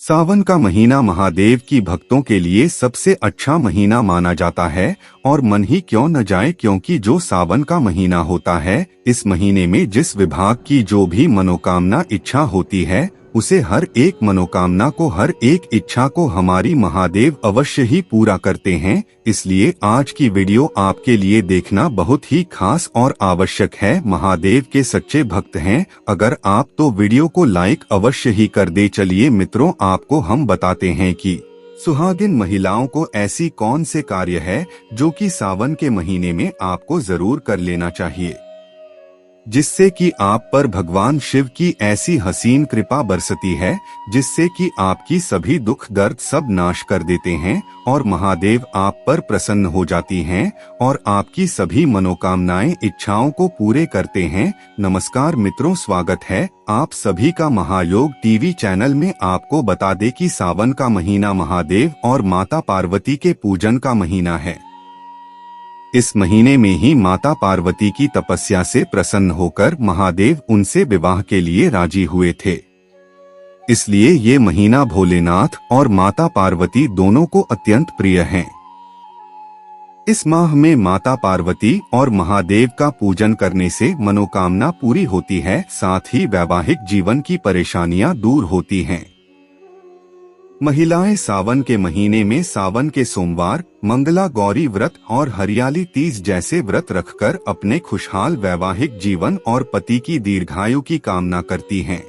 सावन का महीना महादेव की भक्तों के लिए सबसे अच्छा महीना माना जाता है और मन ही क्यों न जाए, क्योंकि जो सावन का महीना होता है, इस महीने में जिस विभाग की जो भी मनोकामना इच्छा होती है, उसे हर एक मनोकामना को, हर एक इच्छा को हमारी महादेव अवश्य ही पूरा करते हैं। इसलिए आज की वीडियो आपके लिए देखना बहुत ही खास और आवश्यक है। महादेव के सच्चे भक्त हैं अगर आप, तो वीडियो को लाइक अवश्य ही कर दे। चलिए मित्रों, आपको हम बताते हैं कि सुहागिन महिलाओं को ऐसी कौन से कार्य है जो कि सावन के महीने में आपको जरूर कर लेना चाहिए, जिससे कि आप पर भगवान शिव की ऐसी हसीन कृपा बरसती है, जिससे कि आपकी सभी दुख दर्द सब नाश कर देते हैं और महादेव आप पर प्रसन्न हो जाती हैं और आपकी सभी मनोकामनाएं इच्छाओं को पूरे करते हैं। नमस्कार मित्रों, स्वागत है आप सभी का महायोग टीवी चैनल में। आपको बता दें कि सावन का महीना महादेव और माता पार्वती के पूजन का महीना है। इस महीने में ही माता पार्वती की तपस्या से प्रसन्न होकर महादेव उनसे विवाह के लिए राजी हुए थे। इसलिए ये महीना भोलेनाथ और माता पार्वती दोनों को अत्यंत प्रिय है। इस माह में माता पार्वती और महादेव का पूजन करने से मनोकामना पूरी होती है, साथ ही वैवाहिक जीवन की परेशानियां दूर होती हैं। महिलाएं सावन के महीने में सावन के सोमवार, मंगला गौरी व्रत और हरियाली तीज जैसे व्रत रखकर अपने खुशहाल वैवाहिक जीवन और पति की दीर्घायु की कामना करती हैं।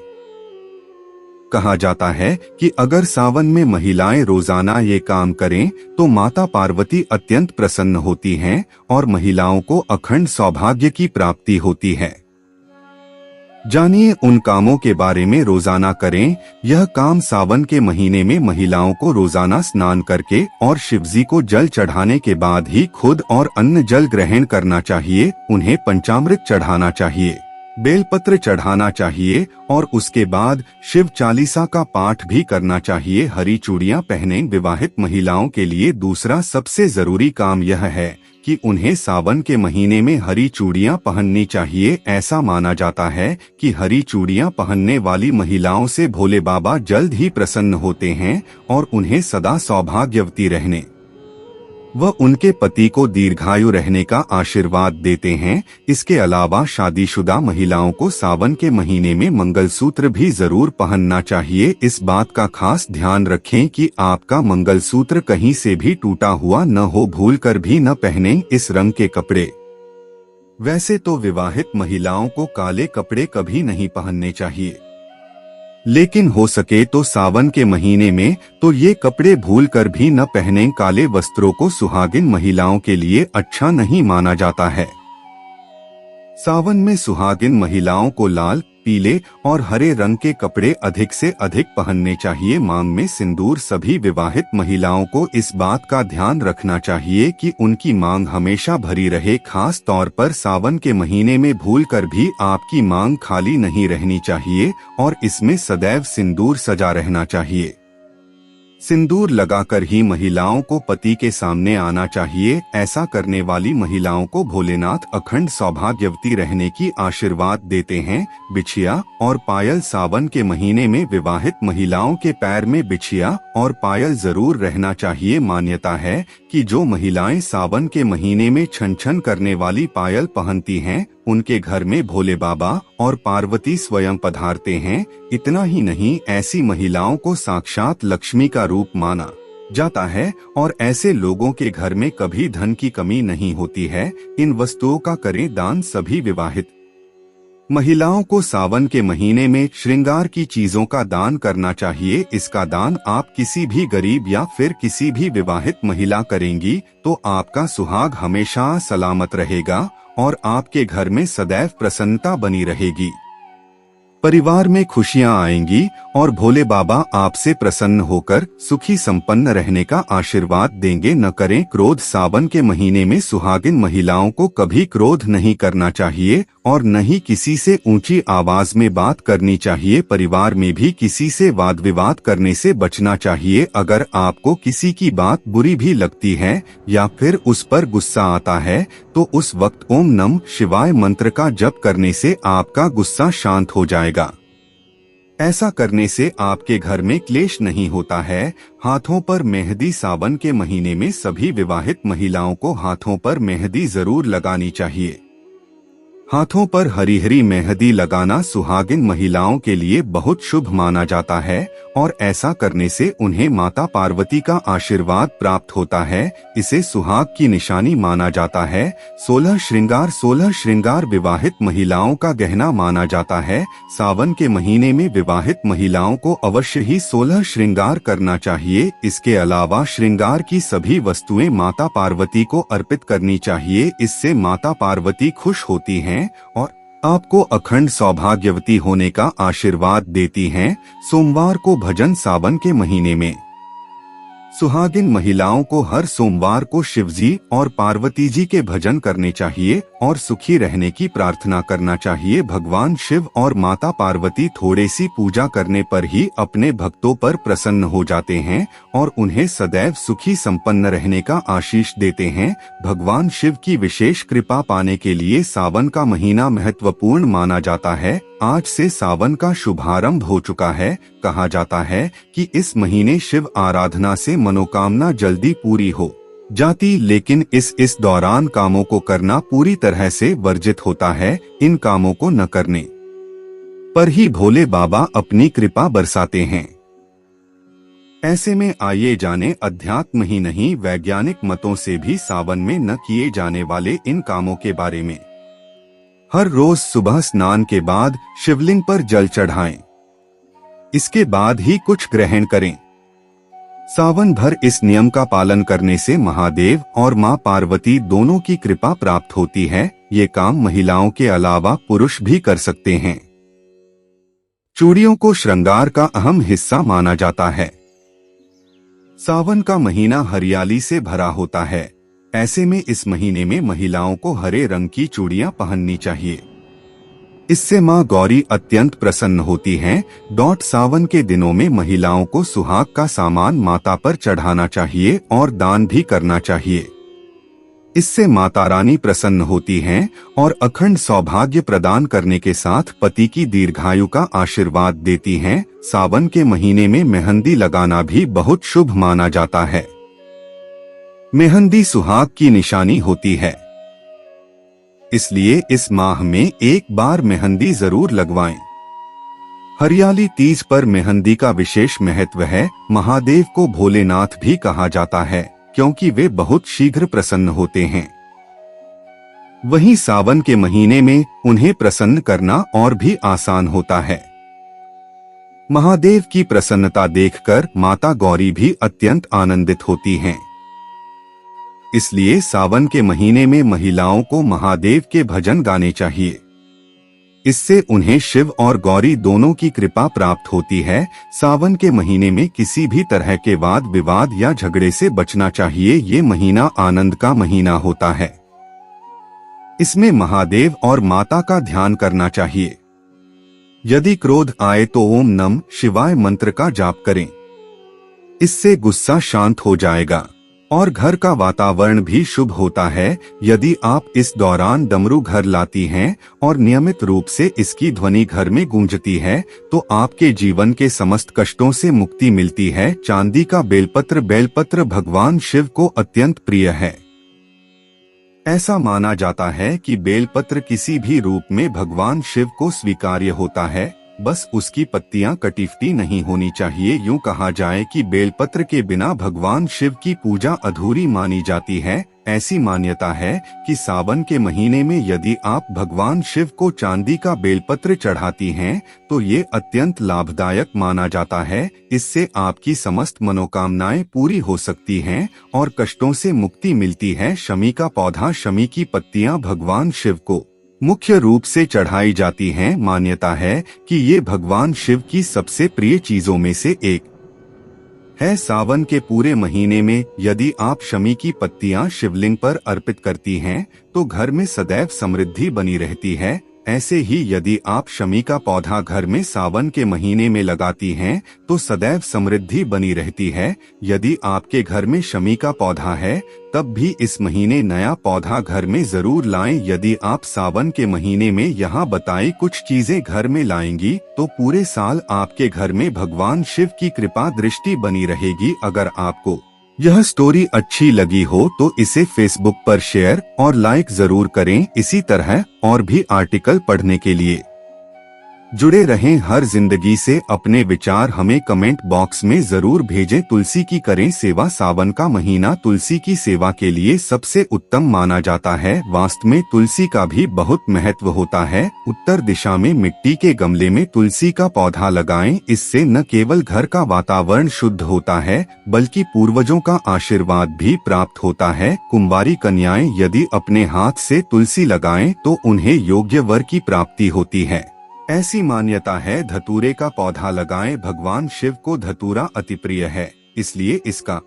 कहा जाता है कि अगर सावन में महिलाएं रोजाना ये काम करें तो माता पार्वती अत्यंत प्रसन्न होती हैं और महिलाओं को अखंड सौभाग्य की प्राप्ति होती है। जानिए उन कामों के बारे में। रोजाना करें यह काम। सावन के महीने में महिलाओं को रोजाना स्नान करके और शिवजी को जल चढ़ाने के बाद ही खुद और अन्न जल ग्रहण करना चाहिए। उन्हें पंचामृत चढ़ाना चाहिए, बेलपत्र चढ़ाना चाहिए और उसके बाद शिव चालीसा का पाठ भी करना चाहिए। हरी चूड़ियां पहनें। विवाहित महिलाओं के लिए दूसरा सबसे जरूरी काम यह है कि उन्हें सावन के महीने में हरी चूड़ियां पहननी चाहिए। ऐसा माना जाता है कि हरी चूड़ियां पहनने वाली महिलाओं से भोले बाबा जल्द ही प्रसन्न होते हैं और उन्हें सदा सौभाग्यवती रहने व उनके पति को दीर्घायु रहने का आशीर्वाद देते हैं। इसके अलावा शादीशुदा महिलाओं को सावन के महीने में मंगलसूत्र भी जरूर पहनना चाहिए। इस बात का खास ध्यान रखें कि आपका मंगलसूत्र कहीं से भी टूटा हुआ न हो, भूलकर भी न पहनें इस रंग के कपड़े। वैसे तो विवाहित महिलाओं को काले कपड़े कभी नहीं पहनने चाहिए, लेकिन हो सके तो सावन के महीने में तो ये कपड़े भूलकर भी न पहनें। काले वस्त्रों को सुहागिन महिलाओं के लिए अच्छा नहीं माना जाता है। सावन में सुहागिन महिलाओं को लाल, पीले और हरे रंग के कपड़े अधिक से अधिक पहनने चाहिए। मांग में सिंदूर। सभी विवाहित महिलाओं को इस बात का ध्यान रखना चाहिए कि उनकी मांग हमेशा भरी रहे। खास तौर पर सावन के महीने में भूलकर भी आपकी मांग खाली नहीं रहनी चाहिए और इसमें सदैव सिंदूर सजा रहना चाहिए। सिंदूर लगाकर ही महिलाओं को पति के सामने आना चाहिए। ऐसा करने वाली महिलाओं को भोलेनाथ अखंड सौभाग्यवती रहने की आशीर्वाद देते हैं। बिछिया और पायल। सावन के महीने में विवाहित महिलाओं के पैर में बिछिया और पायल जरूर रहना चाहिए। मान्यता है कि जो महिलाएं सावन के महीने में छन छन करने वाली पायल पहनती हैं, उनके घर में भोले बाबा और पार्वती स्वयं पधारते हैं। इतना ही नहीं, ऐसी महिलाओं को साक्षात लक्ष्मी का रूप माना जाता है और ऐसे लोगों के घर में कभी धन की कमी नहीं होती है। इन वस्तुओं का करें दान। सभी विवाहित महिलाओं को सावन के महीने में श्रृंगार की चीजों का दान करना चाहिए। इसका दान आप किसी भी गरीब या फिर किसी भी विवाहित महिला करेंगी तो आपका सुहाग हमेशा सलामत रहेगा और आपके घर में सदैव प्रसन्नता बनी रहेगी। परिवार में खुशियां आएंगी और भोले बाबा आपसे प्रसन्न होकर सुखी संपन्न रहने का आशीर्वाद देंगे। न करें क्रोध। सावन के महीने में सुहागिन महिलाओं को कभी क्रोध नहीं करना चाहिए और न ही किसी से ऊंची आवाज में बात करनी चाहिए। परिवार में भी किसी से वाद विवाद करने से बचना चाहिए। अगर आपको किसी की बात बुरी भी लगती है या फिर उस पर गुस्सा आता है तो उस वक्त ओम नमः शिवाय मंत्र का जप करने से आपका गुस्सा शांत हो जाएगा। ऐसा करने से आपके घर में क्लेश नहीं होता है। हाथों पर मेहंदी। सावन के महीने में सभी विवाहित महिलाओं को हाथों पर मेहंदी जरूर लगानी चाहिए। हाथों पर हरी हरी मेहंदी लगाना सुहागिन महिलाओं के लिए बहुत शुभ माना जाता है और ऐसा करने से उन्हें माता पार्वती का आशीर्वाद प्राप्त होता है। इसे सुहाग की निशानी माना जाता है। 16 श्रृंगार विवाहित महिलाओं का गहना माना जाता है। सावन के महीने में विवाहित महिलाओं को अवश्य ही 16 श्रृंगार करना चाहिए। इसके अलावा श्रृंगार की सभी वस्तुएं माता पार्वती को अर्पित करनी चाहिए। इससे माता पार्वती खुश होती हैं और आपको अखंड सौभाग्यवती होने का आशीर्वाद देती हैं। सोमवार को भजन। सावन के महीने में सुहागिन महिलाओं को हर सोमवार को शिवजी और पार्वती जी के भजन करने चाहिए और सुखी रहने की प्रार्थना करना चाहिए। भगवान शिव और माता पार्वती थोड़ी सी पूजा करने पर ही अपने भक्तों पर प्रसन्न हो जाते हैं और उन्हें सदैव सुखी संपन्न रहने का आशीष देते हैं। भगवान शिव की विशेष कृपा पाने के लिए सावन का महीना महत्वपूर्ण माना जाता है। आज से सावन का शुभारंभ हो चुका है। कहा जाता है कि इस महीने शिव आराधना से मनोकामना जल्दी पूरी हो जाती, लेकिन इस दौरान कामों को करना पूरी तरह से वर्जित होता है। इन कामों को न करने पर ही भोले बाबा अपनी कृपा बरसाते हैं। ऐसे में आइए जाने अध्यात्म ही नहीं वैज्ञानिक मतों से भी सावन में न किए जाने वाले इन कामों के बारे में। हर रोज सुबह स्नान के बाद शिवलिंग पर जल चढ़ाएं। इसके बाद ही कुछ ग्रहण करें। सावन भर इस नियम का पालन करने से महादेव और मां पार्वती दोनों की कृपा प्राप्त होती है। ये काम महिलाओं के अलावा पुरुष भी कर सकते हैं। चूड़ियों को श्रृंगार का अहम हिस्सा माना जाता है। सावन का महीना हरियाली से भरा होता है। ऐसे में इस महीने में महिलाओं को हरे रंग की चूड़ियां पहननी चाहिए। इससे मां गौरी अत्यंत प्रसन्न होती हैं। सावन के दिनों में महिलाओं को सुहाग का सामान माता पर चढ़ाना चाहिए और दान भी करना चाहिए। इससे माता रानी प्रसन्न होती हैं और अखंड सौभाग्य प्रदान करने के साथ पति की दीर्घायु का आशीर्वाद देती हैं। सावन के महीने में मेहंदी लगाना भी बहुत शुभ माना जाता है। मेहंदी सुहाग की निशानी होती है, इसलिए इस माह में एक बार मेहंदी जरूर लगवाएं। हरियाली तीज पर मेहंदी का विशेष महत्व है। महादेव को भोलेनाथ भी कहा जाता है क्योंकि वे बहुत शीघ्र प्रसन्न होते हैं। वहीं सावन के महीने में उन्हें प्रसन्न करना और भी आसान होता है। महादेव की प्रसन्नता देखकर माता गौरी भी अत्यंत आनंदित होती हैं। इसलिए सावन के महीने में महिलाओं को महादेव के भजन गाने चाहिए। इससे उन्हें शिव और गौरी दोनों की कृपा प्राप्त होती है। सावन के महीने में किसी भी तरह के वाद विवाद या झगड़े से बचना चाहिए। ये महीना आनंद का महीना होता है। इसमें महादेव और माता का ध्यान करना चाहिए। यदि क्रोध आए तो ओम नमः शिवाय मंत्र का जाप करें। इससे गुस्सा शांत हो जाएगा और घर का वातावरण भी शुभ होता है। यदि आप इस दौरान डमरू घर लाती हैं और नियमित रूप से इसकी ध्वनि घर में गूंजती है तो आपके जीवन के समस्त कष्टों से मुक्ति मिलती है। चांदी का बेलपत्र भगवान शिव को अत्यंत प्रिय है। ऐसा माना जाता है कि बेलपत्र किसी भी रूप में भगवान शिव को स्वीकार्य होता है, बस उसकी पत्तियां कटीफटी नहीं होनी चाहिए। यूं कहा जाए कि बेलपत्र के बिना भगवान शिव की पूजा अधूरी मानी जाती है। ऐसी मान्यता है कि सावन के महीने में यदि आप भगवान शिव को चांदी का बेलपत्र चढ़ाती हैं तो ये अत्यंत लाभदायक माना जाता है। इससे आपकी समस्त मनोकामनाएं पूरी हो सकती हैं और कष्टों से मुक्ति मिलती है। शमी का पौधा, शमी की पत्तियां भगवान शिव को मुख्य रूप से चढ़ाई जाती हैं। मान्यता है कि ये भगवान शिव की सबसे प्रिय चीजों में से एक है। सावन के पूरे महीने में यदि आप शमी की पत्तियां शिवलिंग पर अर्पित करती हैं तो घर में सदैव समृद्धि बनी रहती है। ऐसे ही यदि आप शमी का पौधा घर में सावन के महीने में लगाती हैं तो सदैव समृद्धि बनी रहती है। यदि आपके घर में शमी का पौधा है तब भी इस महीने नया पौधा घर में जरूर लाएं। यदि आप सावन के महीने में यहाँ बताई कुछ चीजें घर में लाएंगी तो पूरे साल आपके घर में भगवान शिव की कृपा दृष्टि बनी रहेगी। अगर आपको यह स्टोरी अच्छी लगी हो तो इसे फेसबुक पर शेयर और लाइक जरूर करें। इसी तरह और भी आर्टिकल पढ़ने के लिए जुड़े रहें। हर जिंदगी से अपने विचार हमें कमेंट बॉक्स में जरूर भेजें। तुलसी की करें सेवा। सावन का महीना तुलसी की सेवा के लिए सबसे उत्तम माना जाता है। वास्तु में तुलसी का भी बहुत महत्व होता है। उत्तर दिशा में मिट्टी के गमले में तुलसी का पौधा लगाएं। इससे न केवल घर का वातावरण शुद्ध होता है बल्कि पूर्वजों का आशीर्वाद भी प्राप्त होता है। कुंवारी कन्याएं यदि अपने हाथ से तुलसी लगाएं तो उन्हें योग्य वर की प्राप्ति होती है। ऐसी मान्यता है धतूरे का पौधा लगाएं। भगवान शिव को धतूरा अति प्रिय है, इसलिए इसका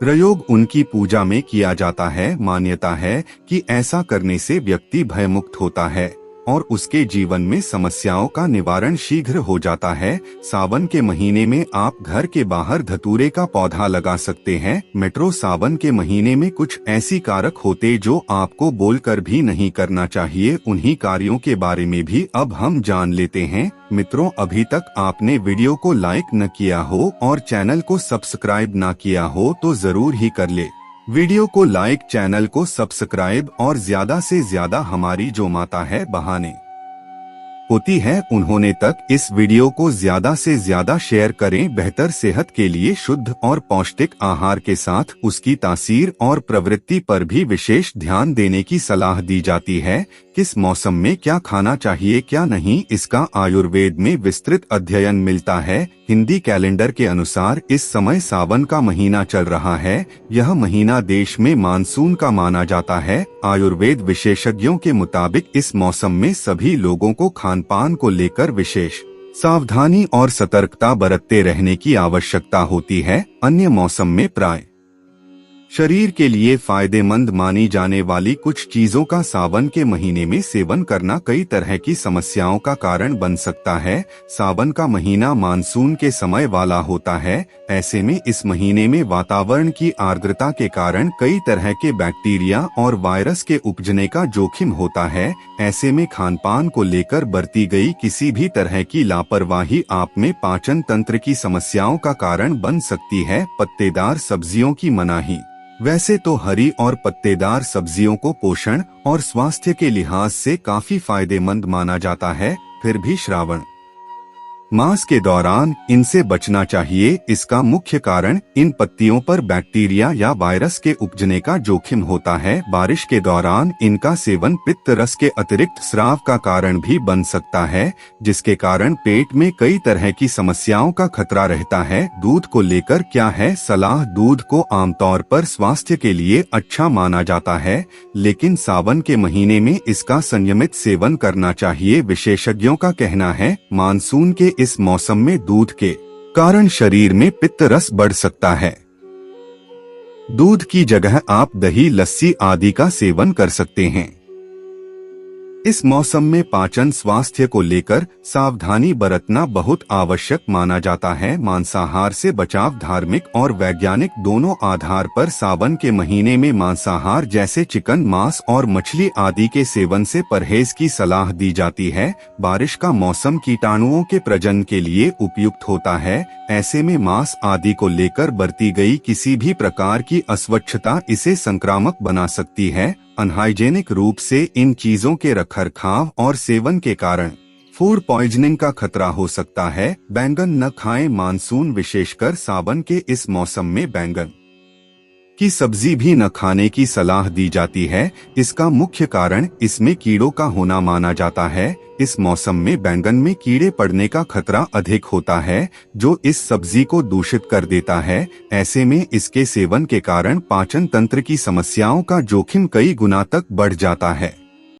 प्रयोग उनकी पूजा में किया जाता है। मान्यता है कि ऐसा करने से व्यक्ति भयमुक्त होता है और उसके जीवन में समस्याओं का निवारण शीघ्र हो जाता है। सावन के महीने में आप घर के बाहर धतूरे का पौधा लगा सकते हैं। मेट्रो सावन के महीने में कुछ ऐसी कारक होते जो आपको बोलकर भी नहीं करना चाहिए। उन्हीं कार्यों के बारे में भी अब हम जान लेते हैं। मित्रों, अभी तक आपने वीडियो को लाइक न किया हो और चैनल को सब्सक्राइब न किया हो तो जरूर ही कर ले। वीडियो को लाइक, चैनल को सब्सक्राइब और ज्यादा से ज्यादा हमारी जो माता है बहाने होती है उन्होंने तक इस वीडियो को ज्यादा से ज्यादा शेयर करें। बेहतर सेहत के लिए शुद्ध और पौष्टिक आहार के साथ उसकी तासीर और प्रवृत्ति पर भी विशेष ध्यान देने की सलाह दी जाती है। किस मौसम में क्या खाना चाहिए क्या नहीं, इसका आयुर्वेद में विस्तृत अध्ययन मिलता है। हिंदी कैलेंडर के अनुसार इस समय सावन का महीना चल रहा है। यह महीना देश में मानसून का माना जाता है। आयुर्वेद विशेषज्ञों के मुताबिक इस मौसम में सभी लोगों को खान पान को लेकर विशेष सावधानी और सतर्कता बरतते रहने की आवश्यकता होती है। अन्य मौसम में प्राय शरीर के लिए फायदेमंद मानी जाने वाली कुछ चीजों का सावन के महीने में सेवन करना कई तरह की समस्याओं का कारण बन सकता है। सावन का महीना मानसून के समय वाला होता है। ऐसे में इस महीने में वातावरण की आर्द्रता के कारण कई तरह के बैक्टीरिया और वायरस के उपजने का जोखिम होता है। ऐसे में खान पान को लेकर बरती गई किसी भी तरह की लापरवाही आप में पाचन तंत्र की समस्याओं का कारण बन सकती है। पत्तेदार सब्जियों की मनाही। वैसे तो हरी और पत्तेदार सब्जियों को पोषण और स्वास्थ्य के लिहाज से काफी फायदेमंद माना जाता है, फिर भी श्रावण मास के दौरान इनसे बचना चाहिए। इसका मुख्य कारण इन पत्तियों पर बैक्टीरिया या वायरस के उपजने का जोखिम होता है। बारिश के दौरान इनका सेवन पित्त रस के अतिरिक्त स्राव का कारण भी बन सकता है, जिसके कारण पेट में कई तरह की समस्याओं का खतरा रहता है। दूध को लेकर क्या है सलाह? दूध को आमतौर पर स्वास्थ्य के लिए अच्छा माना जाता है, लेकिन सावन के महीने में इसका संयमित सेवन करना चाहिए। विशेषज्ञों का कहना है मानसून के इस मौसम में दूध के कारण शरीर में पित्त रस बढ़ सकता है। दूध की जगह आप दही, लस्सी आदि का सेवन कर सकते हैं। इस मौसम में पाचन स्वास्थ्य को लेकर सावधानी बरतना बहुत आवश्यक माना जाता है। मांसाहार से बचाव धार्मिक और वैज्ञानिक दोनों आधार पर सावन के महीने में मांसाहार जैसे चिकन, मांस और मछली आदि के सेवन से परहेज की सलाह दी जाती है। बारिश का मौसम कीटाणुओं के प्रजनन के लिए उपयुक्त होता है। ऐसे में मांस आदि को लेकर बरती गई किसी भी प्रकार की अस्वच्छता इसे संक्रामक बना सकती है। अनहाइजेनिक रूप से इन चीजों के रखरखाव और सेवन के कारण फूड पॉइजनिंग का खतरा हो सकता है। बैंगन न खाएं। मानसून विशेषकर सावन के इस मौसम में बैंगन की सब्जी भी न खाने की सलाह दी जाती है। इसका मुख्य कारण इसमें कीड़ों का होना माना जाता है। इस मौसम में बैंगन में कीड़े पड़ने का खतरा अधिक होता है, जो इस सब्जी को दूषित कर देता है। ऐसे में इसके सेवन के कारण पाचन तंत्र की समस्याओं का जोखिम कई गुना तक बढ़ जाता है।